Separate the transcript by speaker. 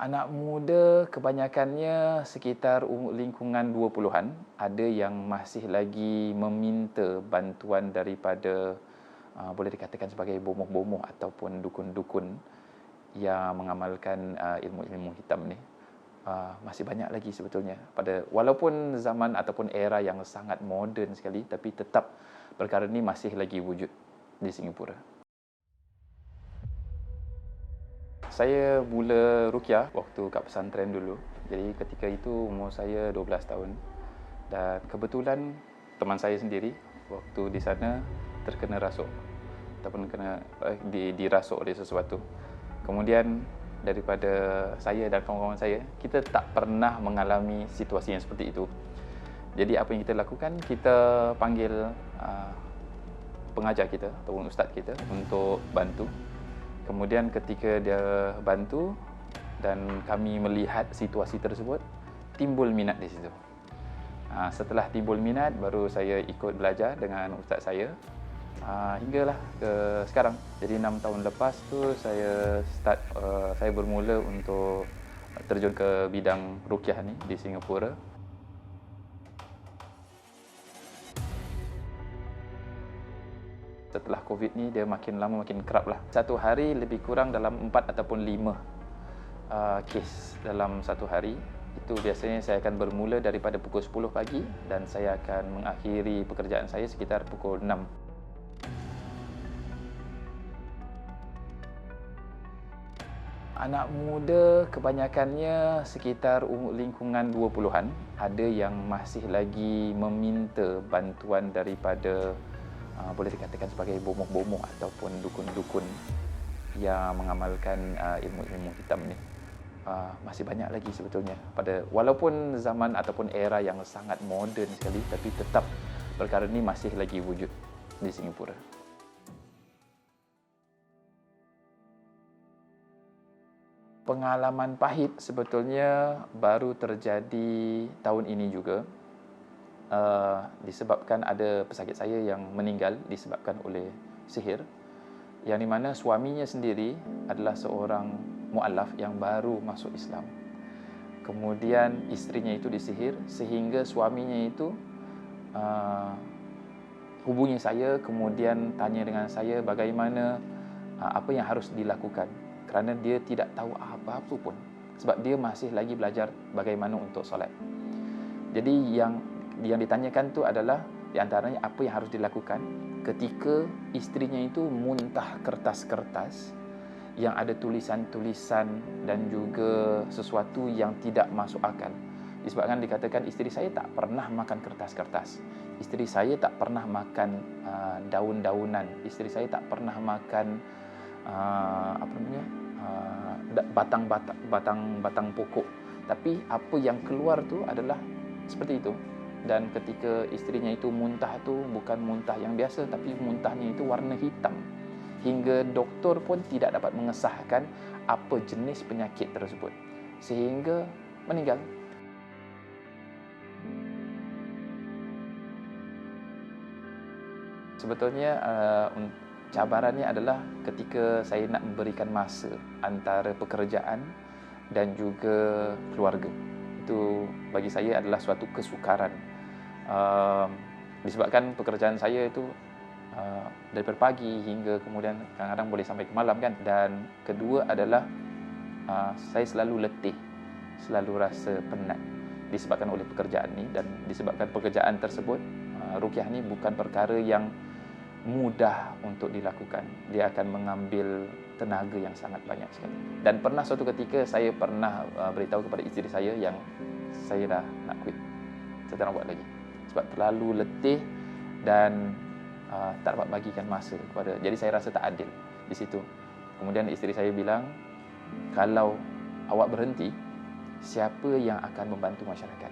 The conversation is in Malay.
Speaker 1: Anak muda kebanyakannya sekitar umur lingkungan 20-an, ada yang masih lagi meminta bantuan daripada boleh dikatakan sebagai bomoh-bomoh ataupun dukun-dukun yang mengamalkan ilmu-ilmu hitam ni. Masih banyak lagi sebetulnya, walaupun zaman ataupun era yang sangat moden sekali, tapi tetap perkara ni masih lagi wujud di Singapura. Saya mula ruqyah waktu kat pesantren dulu. Jadi ketika itu umur saya 12 tahun. Dan kebetulan teman saya sendiri waktu di sana terkena rasuk ataupun dirasuk oleh sesuatu. Kemudian daripada saya dan kawan-kawan saya, kita tak pernah mengalami situasi yang seperti itu. Jadi apa yang kita lakukan, kita panggil pengajar kita ataupun ustaz kita untuk bantu. Kemudian ketika dia bantu dan kami melihat situasi tersebut, timbul minat di situ. Setelah timbul minat, baru saya ikut belajar dengan ustaz saya hinggalah ke sekarang. Jadi 6 tahun lepas tu saya bermula untuk terjun ke bidang ruqyah ni di Singapura. Setelah COVID ni, dia makin lama makin kerap lah. Satu hari lebih kurang dalam 4 ataupun 5 kes dalam satu hari. Itu biasanya saya akan bermula daripada pukul 10 pagi dan saya akan mengakhiri pekerjaan saya sekitar pukul 6. Anak muda kebanyakannya sekitar umur lingkungan 20-an, ada yang masih lagi meminta bantuan daripada boleh dikatakan sebagai bomoh-bomoh ataupun dukun-dukun yang mengamalkan ilmu-ilmu hitam ni. Masih banyak lagi sebetulnya, walaupun zaman ataupun era yang sangat moden sekali, tapi tetap perkara ni masih lagi wujud di Singapura. Pengalaman pahit sebetulnya baru terjadi tahun ini juga. Disebabkan ada pesakit saya yang meninggal disebabkan oleh sihir, yang di mana suaminya sendiri adalah seorang mu'alaf yang baru masuk Islam. Kemudian isterinya itu disihir sehingga suaminya itu hubungi saya, kemudian tanya dengan saya bagaimana apa yang harus dilakukan, kerana dia tidak tahu apa-apa pun, sebab dia masih lagi belajar bagaimana untuk solat. Jadi yang ditanyakan tu adalah di antaranya apa yang harus dilakukan ketika isterinya itu muntah kertas-kertas yang ada tulisan-tulisan dan juga sesuatu yang tidak masuk akal. Disebabkan dikatakan isteri saya tak pernah makan kertas-kertas, isteri saya tak pernah makan daun-daunan, isteri saya tak pernah makan batang pokok. Tapi apa yang keluar tu adalah seperti itu. Dan ketika isterinya itu muntah tu bukan muntah yang biasa, tapi muntahnya itu warna hitam. Hingga doktor pun tidak dapat mengesahkan apa jenis penyakit tersebut, sehingga meninggal. Sebetulnya cabarannya adalah ketika saya nak memberikan masa antara pekerjaan dan juga keluarga. Itu bagi saya adalah suatu kesukaran. Disebabkan pekerjaan saya itu daripada pagi hingga kemudian kadang-kadang boleh sampai ke malam kan. Dan kedua adalah saya selalu letih, selalu rasa penat disebabkan oleh pekerjaan ni. Dan disebabkan pekerjaan tersebut, ruqyah ni bukan perkara yang mudah untuk dilakukan. Dia akan mengambil tenaga yang sangat banyak sekali. Dan pernah suatu ketika saya pernah beritahu kepada isteri saya yang saya dah nak quit, saya tak nak buat lagi sebab terlalu letih dan tak dapat bagikan masa kepada. Jadi saya rasa tak adil di situ. Kemudian isteri saya bilang, kalau awak berhenti, siapa yang akan membantu masyarakat?